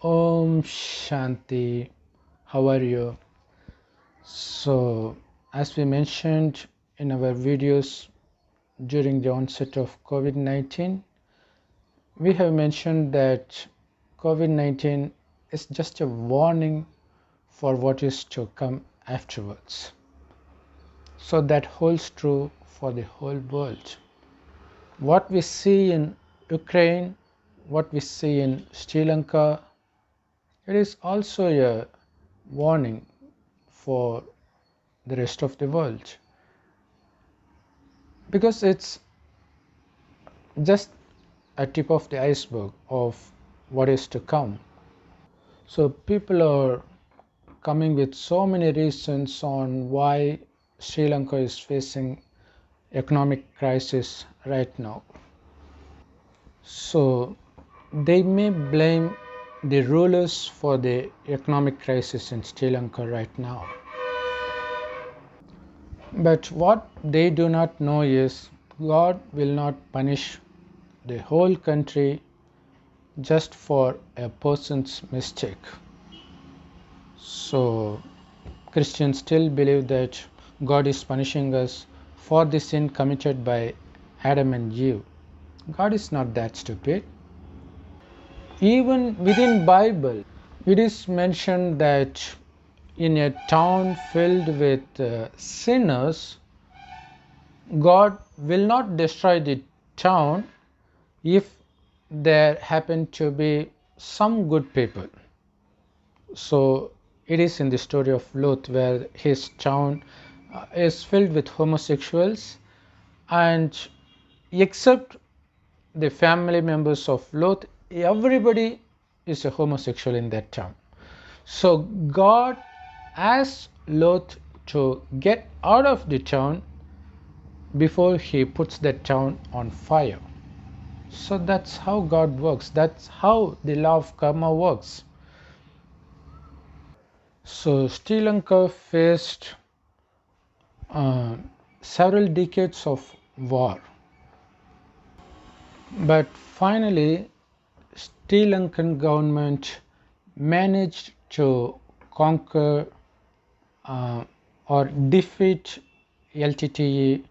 Om Shanti, how are you? So, as we mentioned in our videos during the onset of COVID 19, we have mentioned that COVID 19 is just a warning for what is to come afterwards. So, that holds true for the whole world. What we see in Ukraine, what we see in Sri Lanka, it is also a warning for the rest of the world, because it's just a tip of the iceberg of what is to come. So people are coming with so many reasons on why Sri Lanka is facing economic crisis right now. So they may blame the rulers for the economic crisis in Sri Lanka right now. But what they do not know is God will not punish the whole country just for a person's mistake. So Christians still believe that God is punishing us for the sin committed by Adam and Eve. God is not that stupid. Even within Bible, it is mentioned that in a town filled with sinners, God will not destroy the town if there happen to be some good people. So it is in the story of Lot where his town is filled with homosexuals, and except the family members of Lot, everybody is a homosexual in that town. So God asks Lot to get out of the town before he puts that town on fire. So that's how God works. That's how the law of karma works. So Sri Lanka faced several decades of war, but finally Sri Lankan government managed to conquer or defeat LTTE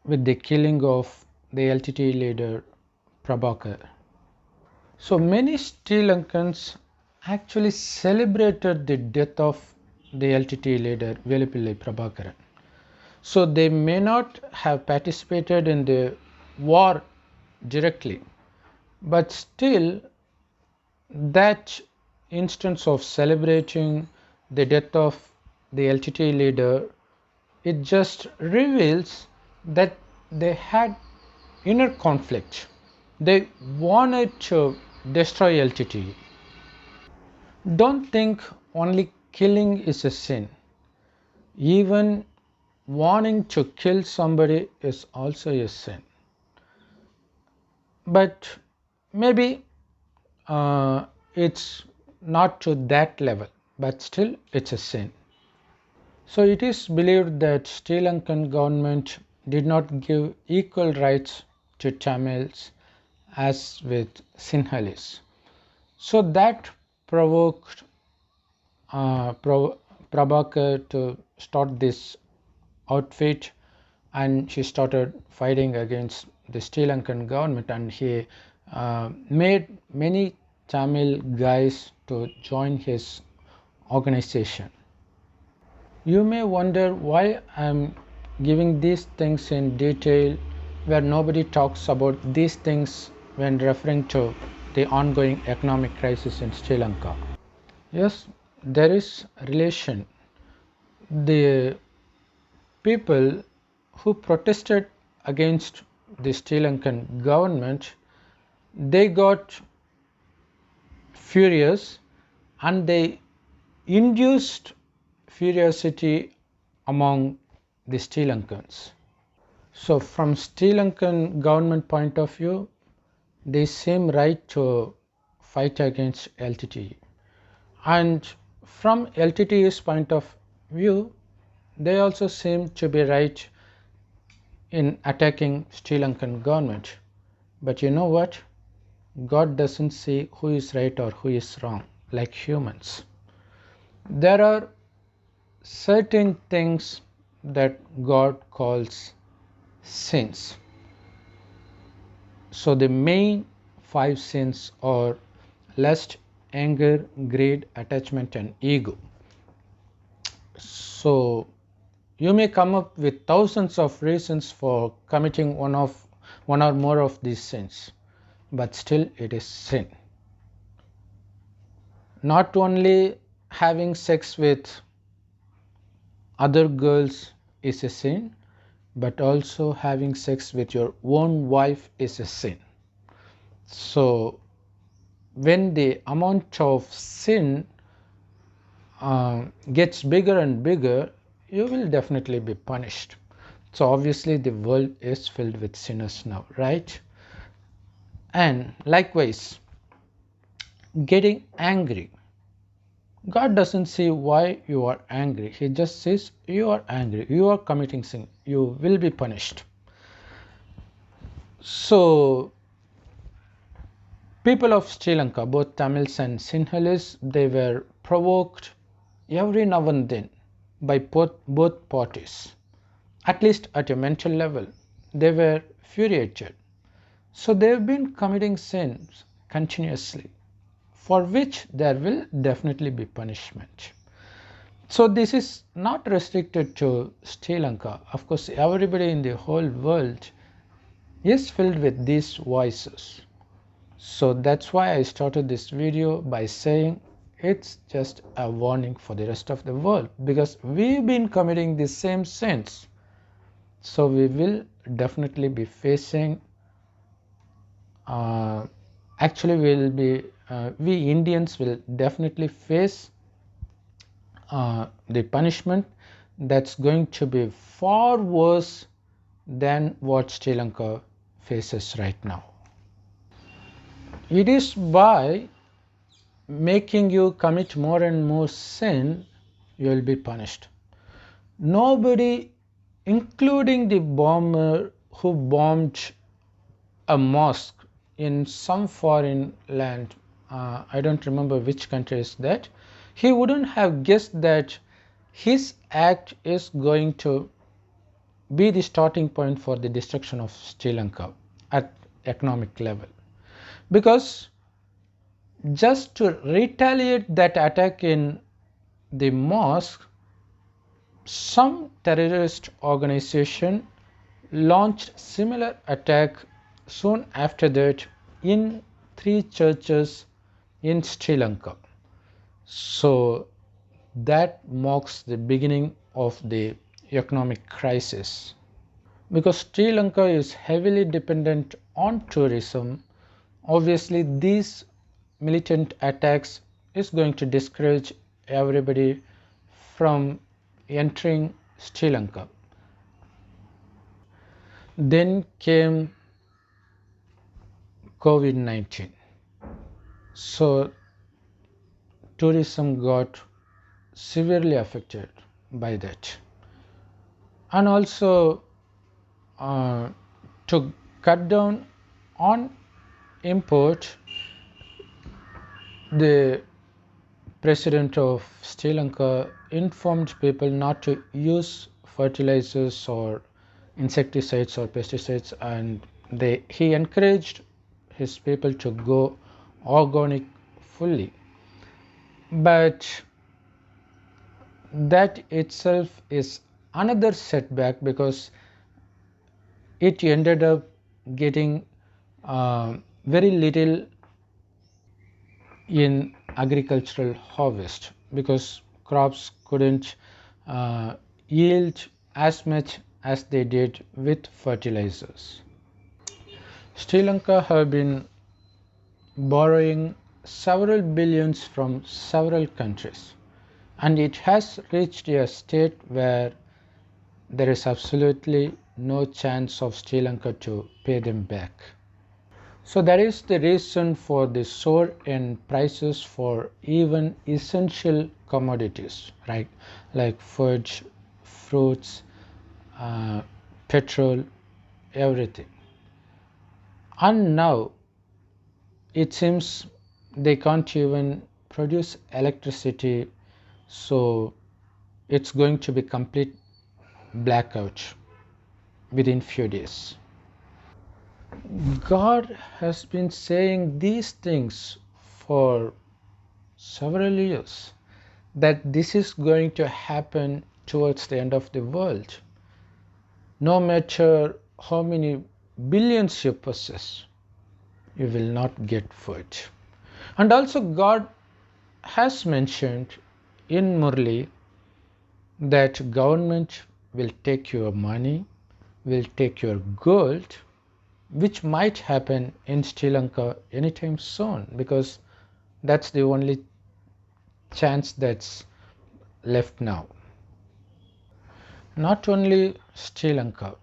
with the killing of the LTTE leader Prabhakar. So many Sri Lankans actually celebrated the death of the LTTE leader Velupillai Prabhakaran. So they may not have participated in the war directly, but still that instance of celebrating the death of the LTTE leader, it just reveals that they had inner conflict. They wanted to destroy LTTE. Don't think only killing is a sin. Even wanting to kill somebody is also a sin. But maybe it's not to that level, but still it's a sin. So it is believed that Sri Lankan government did not give equal rights to Tamils as with Sinhalese. So that provoked Prabhakar to start this outfit, and she started fighting against the Sri Lankan government, and he made many Tamil guys to join his organization. You may wonder why I'm giving these things in detail where nobody talks about these things when referring to the ongoing economic crisis in Sri Lanka. Yes, there is relation. The people who protested against the Sri Lankan government, they got furious and they induced furiosity among the Sri Lankans. So from Sri Lankan government point of view, they seem right to fight against LTTE. And from LTTE's point of view, they also seem to be right in attacking Sri Lankan government. But you know what? God doesn't say who is right or who is wrong like humans. There are certain things that God calls sins. So the main 5 sins are lust, anger, greed, attachment, and ego. So you may come up with thousands of reasons for committing one or more of these sins, but still it is sin. Not only having sex with other girls is a sin, but also having sex with your own wife is a sin. So when the amount of sin gets bigger and bigger, you will definitely be punished. So obviously the world is filled with sinners now, right? And likewise, getting angry. God doesn't say why you are angry. He just says you are angry, you are committing sin, you will be punished. So people of Sri Lanka, both Tamils and Sinhalese, they were provoked every now and then by both parties. At least at a mental level, they were infuriated. So they have been committing sins continuously, for which there will definitely be punishment. So this is not restricted to Sri Lanka. Of course, everybody in the whole world is filled with these vices. So that's why I started this video by saying it's just a warning for the rest of the world, because we've been committing the same sins. So we will definitely be facing, we Indians will definitely face the punishment that's going to be far worse than what Sri Lanka faces right now. It is by making you commit more and more sin, you will be punished. Nobody, including the bomber who bombed a mosque in some foreign land, I don't remember which country is that, he wouldn't have guessed that his act is going to be the starting point for the destruction of Sri Lanka at economic level. Because just to retaliate that attack in the mosque, some terrorist organization launched similar attack soon after that in 3 churches in Sri Lanka. So that marks the beginning of the economic crisis. Because Sri Lanka is heavily dependent on tourism, obviously these militant attacks is going to discourage everybody from entering Sri Lanka. Then came COVID-19. So tourism got severely affected by that. And also to cut down on import, the president of Sri Lanka informed people not to use fertilizers or insecticides or pesticides, and he encouraged his people to go organic fully. But that itself is another setback, because it ended up getting very little in agricultural harvest, because crops couldn't yield as much as they did with fertilizers. Sri Lanka have been borrowing several billions from several countries, and it has reached a state where there is absolutely no chance of Sri Lanka to pay them back. So that is the reason for the soar in prices for even essential commodities, right? Like food, fruits, petrol, everything. And now it seems they can't even produce electricity, so it's going to be complete blackout within few days. God has been saying these things for several years, that this is going to happen towards the end of the world. No matter how many billions you possess, you will not get food. And also God has mentioned in Murli that government will take your money, will take your gold, which might happen in Sri Lanka anytime soon, because that's the only chance that's left now. Not only Sri Lanka,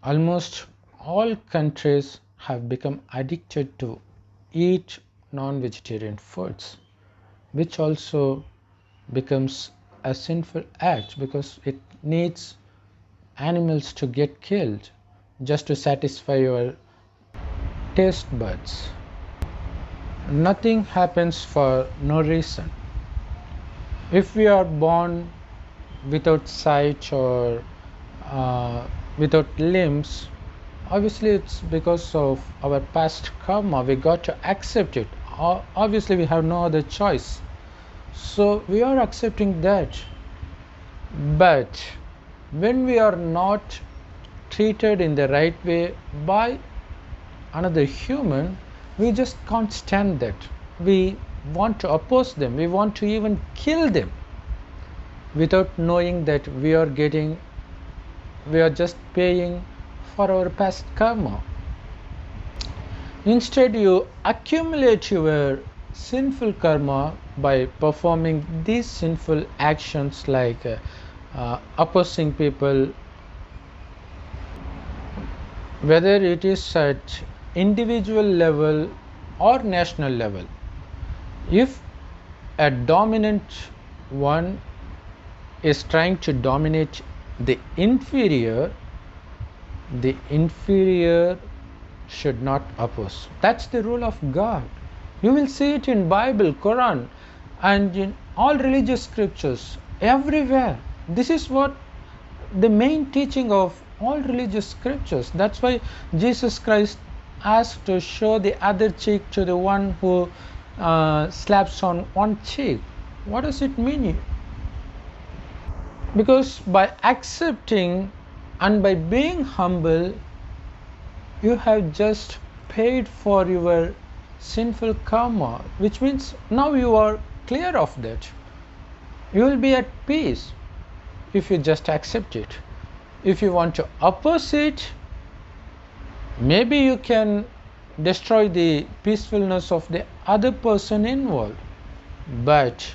almost all countries have become addicted to eat non-vegetarian foods, which also becomes a sinful act because it needs animals to get killed just to satisfy your taste buds. Nothing happens for no reason. If we are born without sight or without limbs, obviously it's because of our past karma. We got to accept it. Obviously we have no other choice, so we are accepting that. But when we are not treated in the right way by another human, we just can't stand that. We want to oppose them, we want to even kill them, without knowing that we are just paying for our past karma. Instead, you accumulate your sinful karma by performing these sinful actions like opposing people, whether it is at individual level or national level. If a dominant one is trying to dominate the inferior should not oppose. That's the rule of God. You will see it in Bible, Quran, and in all religious scriptures, everywhere. This is what the main teaching of all religious scriptures. That's why Jesus Christ asked to show the other cheek to the one who slaps on one cheek. What does it mean? Because by accepting and by being humble, you have just paid for your sinful karma, which means now you are clear of that. You will be at peace if you just accept it. If you want to oppose it, maybe you can destroy the peacefulness of the other person involved, but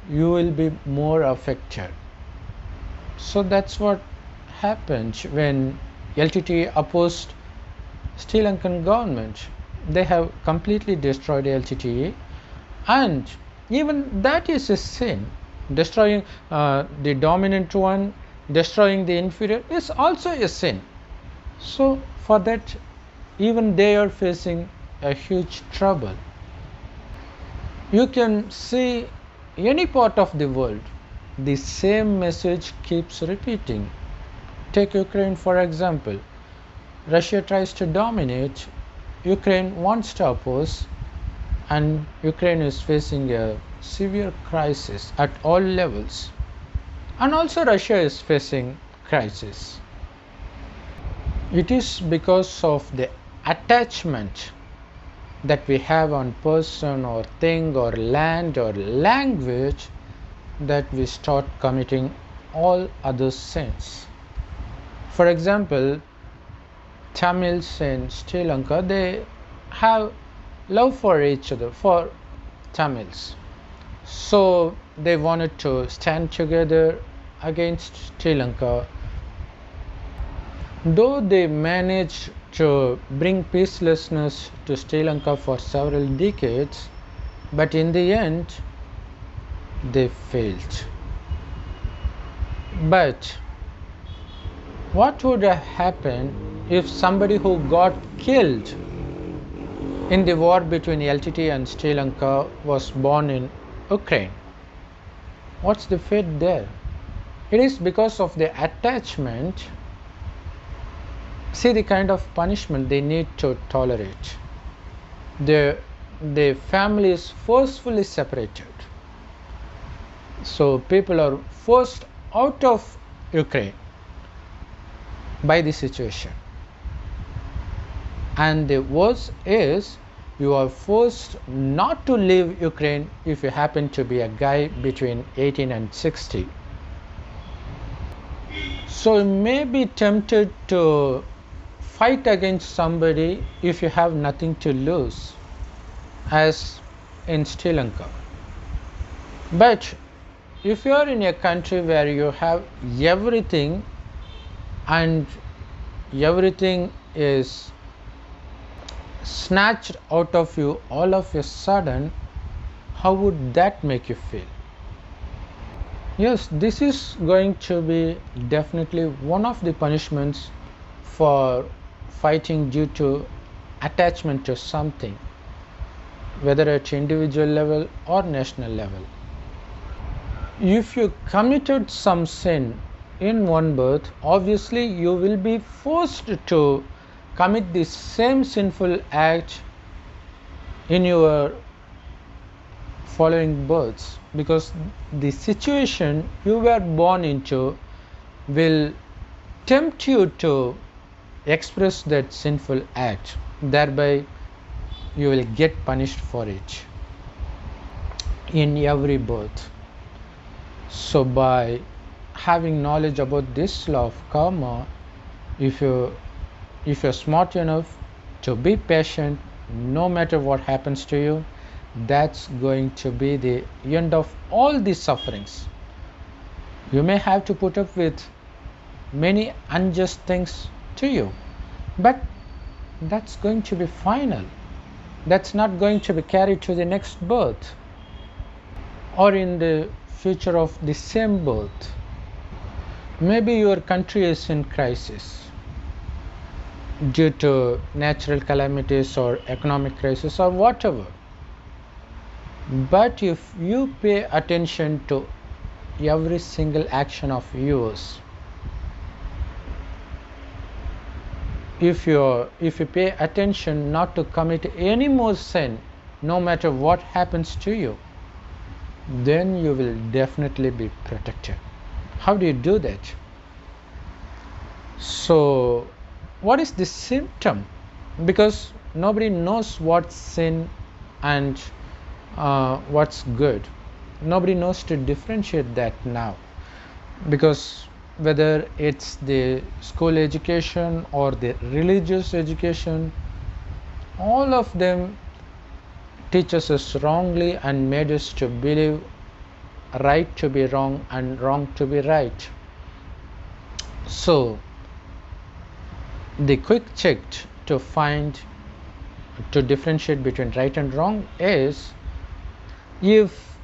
you will be more affected. So that's what happened when LTTE opposed Sri Lankan government. They have completely destroyed LTTE, and even that is a sin. Destroying the dominant one, destroying the inferior is also a sin. So for that, even they are facing a huge trouble. You can see any part of the world, the same message keeps repeating. Take Ukraine for example. Russia tries to dominate, Ukraine wants to oppose, and Ukraine is facing a severe crisis at all levels. And also Russia is facing crisis. It is because of the attachment that we have on person or thing or land or language that we start committing all other sins. For example, Tamils in Sri Lanka, they have love for each other, for Tamils. So they wanted to stand together against Sri Lanka. Though they managed to bring peacelessness to Sri Lanka for several decades, but in the end, they failed. But what would have happened if somebody who got killed in the war between LTT and Sri Lanka was born in Ukraine. What's the fate there? It is because of the attachment. See the kind of punishment they need to tolerate. The family is forcefully separated. So people are forced out of Ukraine by the situation. And the worst is you are forced not to leave Ukraine if you happen to be a guy between 18 and 60. So you may be tempted to fight against somebody if you have nothing to lose, as in Sri Lanka. But if you are in a country where you have everything and everything is snatched out of you all of a sudden, how would that make you feel? Yes, this is going to be definitely one of the punishments for fighting due to attachment to something, whether at individual level or national level. If you committed some sin in one birth, obviously you will be forced to commit the same sinful act in your following births, because the situation you were born into will tempt you to express that sinful act. Thereby you will get punished for it in every birth. So by having knowledge about this law of karma, if you're smart enough to be patient, no matter what happens to you, that's going to be the end of all these sufferings. You may have to put up with many unjust things to you, but that's going to be final. That's not going to be carried to the next birth or in the future of the same birth. Maybe your country is in crisis due to natural calamities or economic crisis or whatever. But if you pay attention to every single action of yours, if you pay attention not to commit any more sin, no matter what happens to you, then you will definitely be protected. How do you do that? So what is the symptom? Because nobody knows what's sin and what's good. Nobody knows to differentiate that now, because whether it's the school education or the religious education, all of them teaches us wrongly and made us to believe right to be wrong and wrong to be right. So the quick check to differentiate between right and wrong is, if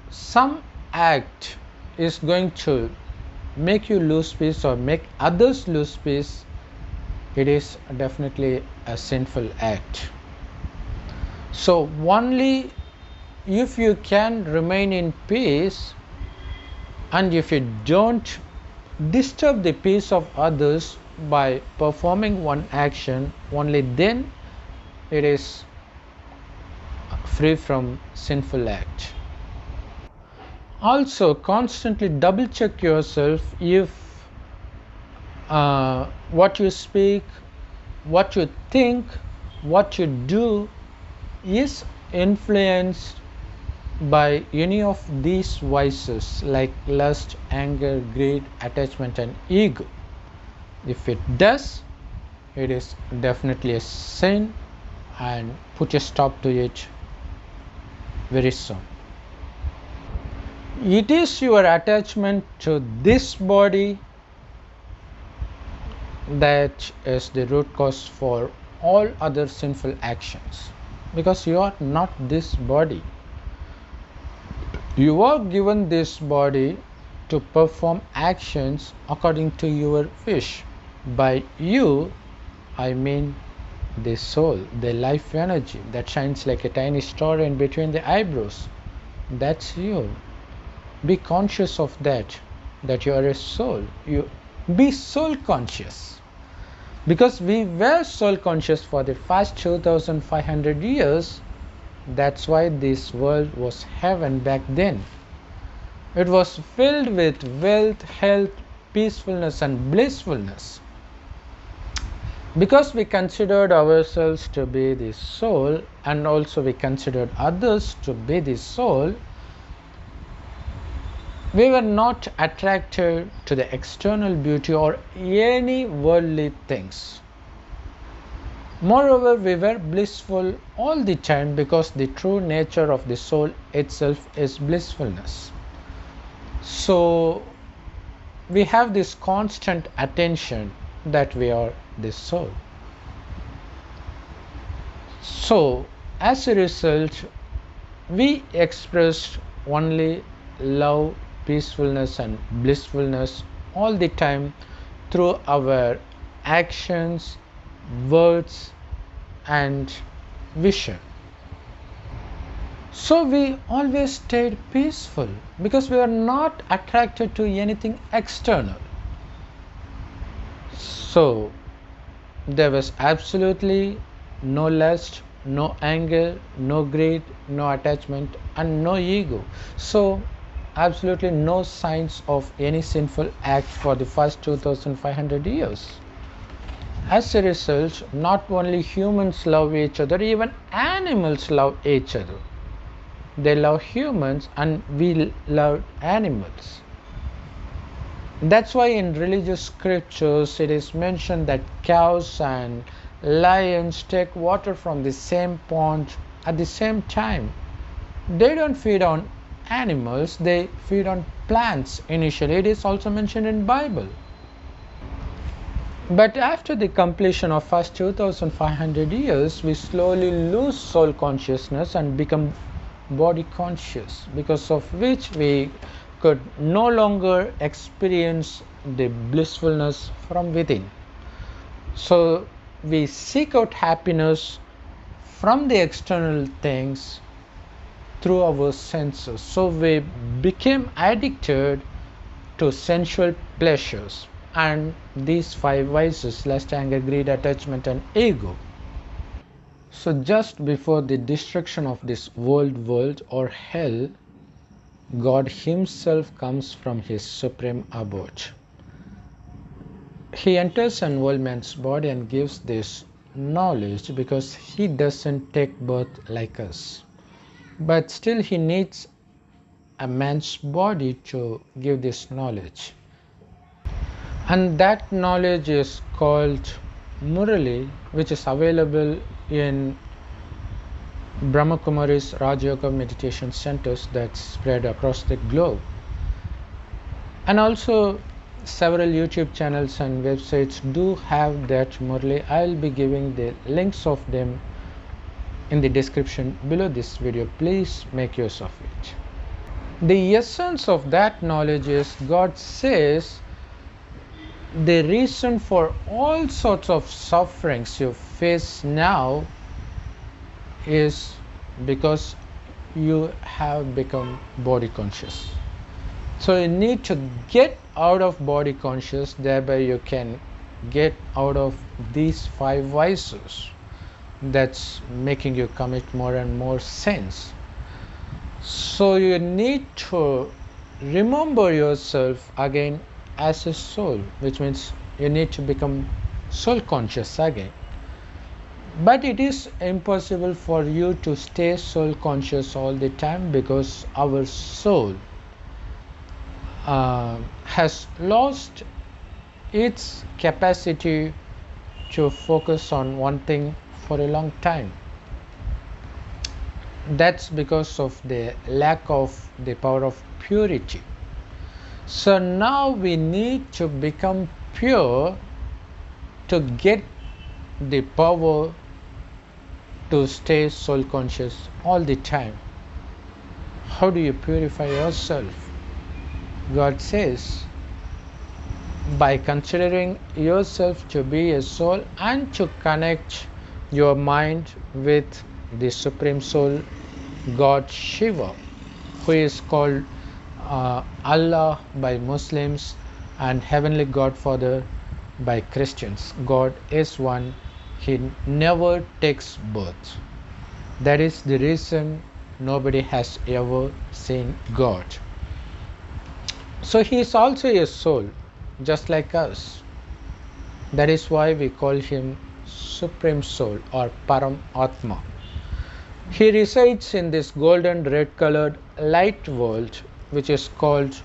some act is going to make you lose peace or make others lose peace, it is definitely a sinful act. So only if you can remain in peace and if you don't disturb the peace of others by performing one action, only then it is free from sinful act. Also constantly double check yourself if what you speak, what you think, what you do is influenced by any of these vices like lust, anger, greed, attachment and ego. If it does, it is definitely a sin, and put a stop to it very soon. It is your attachment to this body that is the root cause for all other sinful actions, because you are not this body. You are given this body to perform actions according to your wish. By you, I mean the soul, the life energy that shines like a tiny star in between the eyebrows. That's you. Be conscious of that you are a soul. You be soul conscious. Because we were soul conscious for the past 2500 years, that's why this world was heaven back then. It was filled with wealth, health, peacefulness, and blissfulness. Because we considered ourselves to be the soul, and also we considered others to be the soul, we were not attracted to the external beauty or any worldly things. Moreover, we were blissful all the time because the true nature of the soul itself is blissfulness. So we have this constant attention that we are the soul. So as a result, we expressed only love, peacefulness, and blissfulness all the time through our actions, words, and vision. So we always stayed peaceful because we are not attracted to anything external. So there was absolutely no lust, no anger, no greed, no attachment, and no ego. So absolutely no signs of any sinful act for the first 2500 years. As a result, not only humans love each other, even animals love each other. They love humans and we love animals. That's why in religious scriptures it is mentioned that cows and lions take water from the same pond at the same time. They don't feed on animals, they feed on plants initially. It is also mentioned in Bible. But after the completion of first 2500 years, we slowly lose soul consciousness and become body conscious, because of which we could no longer experience the blissfulness from within. So we seek out happiness from the external things through our senses. So we became addicted to sensual pleasures and these five vices: lust, anger, greed, attachment, and ego. So just before the destruction of this world or hell, God himself comes from his supreme abode. He enters an old man's body and gives this knowledge because he doesn't take birth like us. But still he needs a man's body to give this knowledge. And that knowledge is called Murli, which is available in Brahma Kumari's Raj Yoga meditation centers that spread across the globe. And also several YouTube channels and websites do have that Murli. I'll be giving the links of them in the description below this video. Please make use of it. The essence of that knowledge is God says the reason for all sorts of sufferings you face now is because you have become body conscious. So you need to get out of body conscious, thereby you can get out of these five vices that's making you commit more and more sins. So you need to remember yourself again as a soul, which means you need to become soul conscious again. But it is impossible for you to stay soul conscious all the time because our soul has lost its capacity to focus on one thing for a long time. That's because of the lack of the power of purity. So now we need to become pure to get the power to stay soul conscious all the time. How do you purify yourself? God says, by considering yourself to be a soul and to connect your mind with the Supreme Soul, God Shiva, who is called Allah by Muslims and Heavenly Godfather by Christians. God is one, He never takes birth. That is the reason nobody has ever seen God. So He is also a soul, just like us. That is why we call Him Supreme Soul or Param Atma. He resides in this golden red colored light world, which is called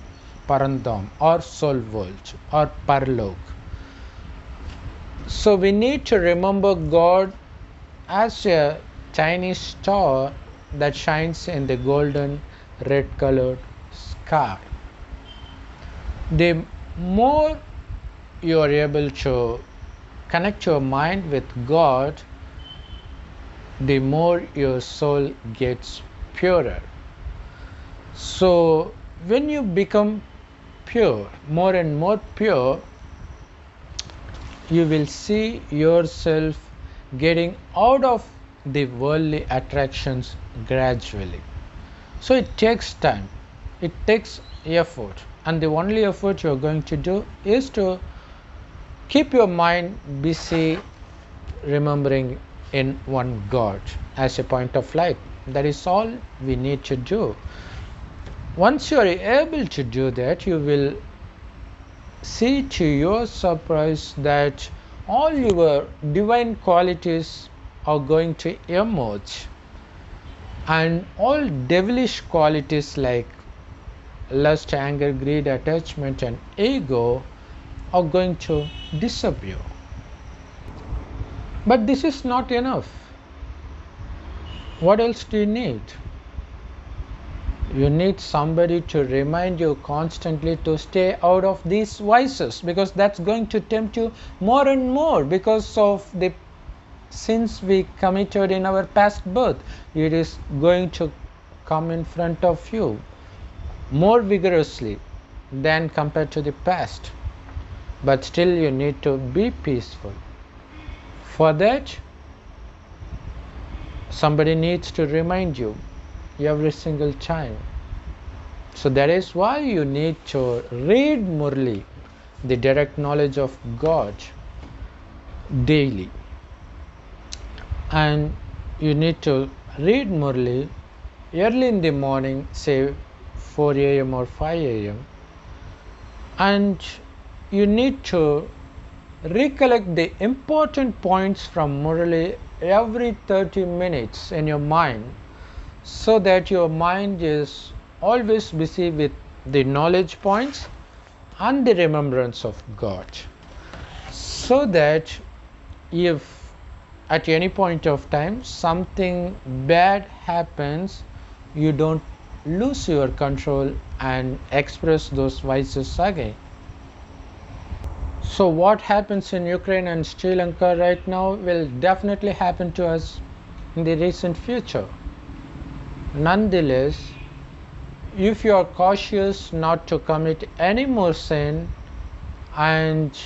Parandham or soul world or Parlok. So we need to remember God as a tiny star that shines in the golden red colored sky. The more you are able to connect your mind with God, the more your soul gets purer. So when you become pure, more and more pure, you will see yourself getting out of the worldly attractions gradually. So it takes time, it takes effort, and the only effort you are going to do is to keep your mind busy remembering in one God as a point of light. That is all we need to do. Once you are able to do that, you will see to your surprise that all your divine qualities are going to emerge, and all devilish qualities like lust, anger, greed, attachment, and ego are going to disappear. But this is not enough. What else do you need? You need somebody to remind you constantly to stay out of these vices, because that's going to tempt you more and more because of the sins we committed in our past birth. It is going to come in front of you more vigorously than compared to the past. But still you need to be peaceful. For that, somebody needs to remind you every single time. So that is why you need to read Murli, the direct knowledge of God, daily. And you need to read Murli early in the morning, say 4 a.m. or 5 a.m. And you need to recollect the important points from Murli every 30 minutes in your mind, so that your mind is always busy with the knowledge points and the remembrance of God, so that if at any point of time something bad happens, you don't lose your control and express those vices again. So what happens in Ukraine and Sri Lanka right now will definitely happen to us in the recent future. Nonetheless, if you are cautious not to commit any more sin and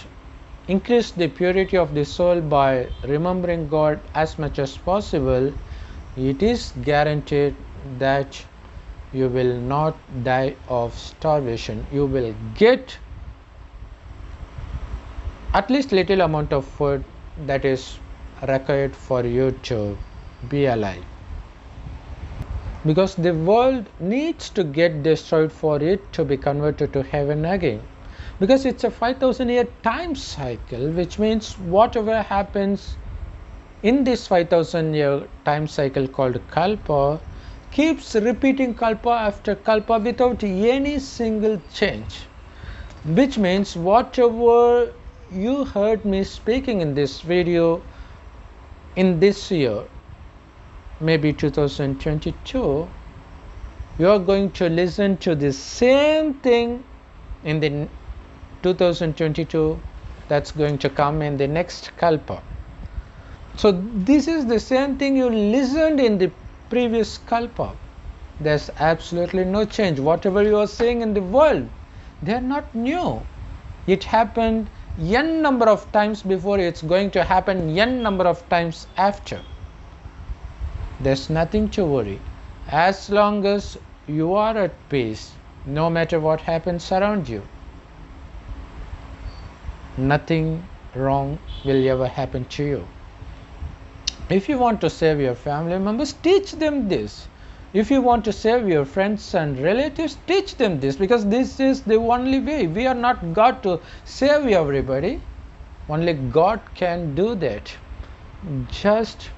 increase the purity of the soul by remembering God as much as possible, it is guaranteed that you will not die of starvation. You will get at least little amount of food that is required for you to be alive. Because the world needs to get destroyed for it to be converted to heaven again. Because it's a 5,000 year time cycle, which means whatever happens in this 5,000 year time cycle called Kalpa keeps repeating Kalpa after Kalpa without any single change. Which means whatever you heard me speaking in this video in this year, maybe 2022, you are going to listen to the same thing in the 2022 that's going to come in the next Kalpa. So this is the same thing you listened in the previous Kalpa. There's absolutely no change. Whatever you are saying in the world, they are not new. It happened n number of times before, it's going to happen n number of times after. There's nothing to worry. As long as you are at peace, no matter what happens around you, nothing wrong will ever happen to you. If you want to save your family members, teach them this. If you want to save your friends and relatives, teach them this, because this is the only way. We are not God to save everybody. Only God can do that. Just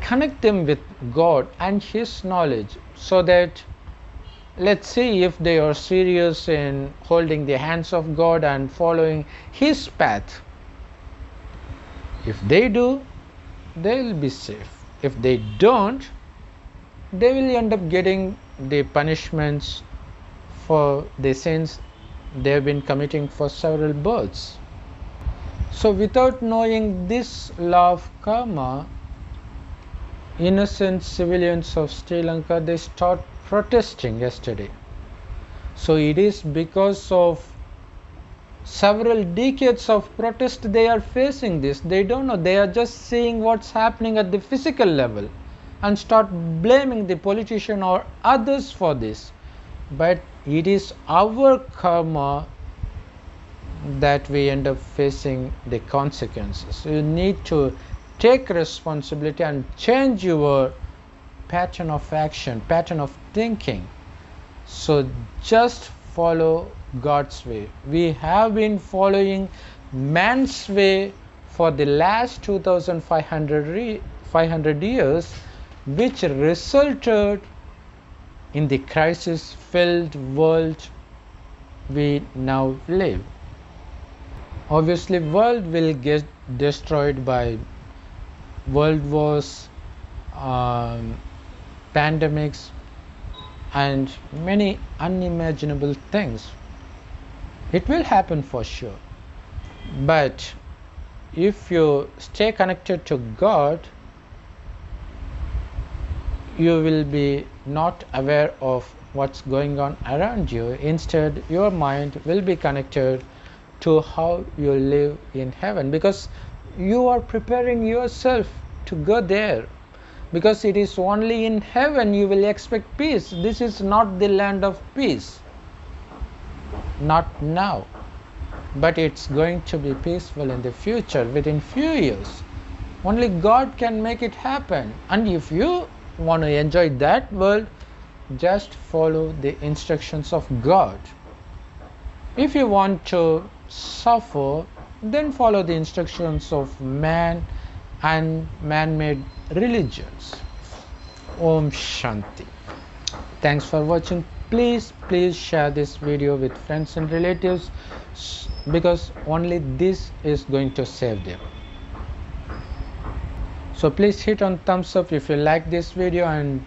connect them with God and His knowledge, so that, let's see if they are serious in holding the hands of God and following His path. If they do, they will be safe. If they don't, they will end up getting the punishments for the sins they have been committing for several births. So without knowing this law of karma, innocent civilians of Sri Lanka, they start protesting yesterday. So it is because of several decades of protest they are facing this. They don't know. They are just seeing what's happening at the physical level and start blaming the politician or others for this. But it is our karma that we end up facing the consequences. You need to take responsibility and change your pattern of action, pattern of thinking. So just follow God's way. We have been following man's way for the last 2500 years, which resulted in the crisis-filled world we now live. Obviously, world will get destroyed by world wars, pandemics, and many unimaginable things. It will happen for sure. But if you stay connected to God, you will be not aware of what's going on around you. Instead, your mind will be connected to how you live in heaven, because you are preparing yourself to go there. Because it is only in heaven you will expect peace. This is not the land of peace. Not now. But it's going to be peaceful in the future, within few years. Only God can make it happen. And if you want to enjoy that world, just follow the instructions of God. If you want to suffer, then follow the instructions of man and man-made religions. Om Shanti. Thanks for watching. Please share this video with friends and relatives, because only this is going to save them. So please hit on thumbs up if you like this video, and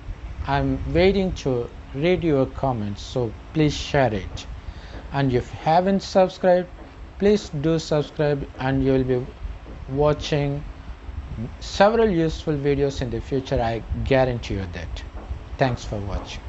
I'm waiting to read your comments, so please share it. And if you haven't subscribed, please do subscribe, and you will be watching several useful videos in the future. I guarantee you that. Thanks for watching.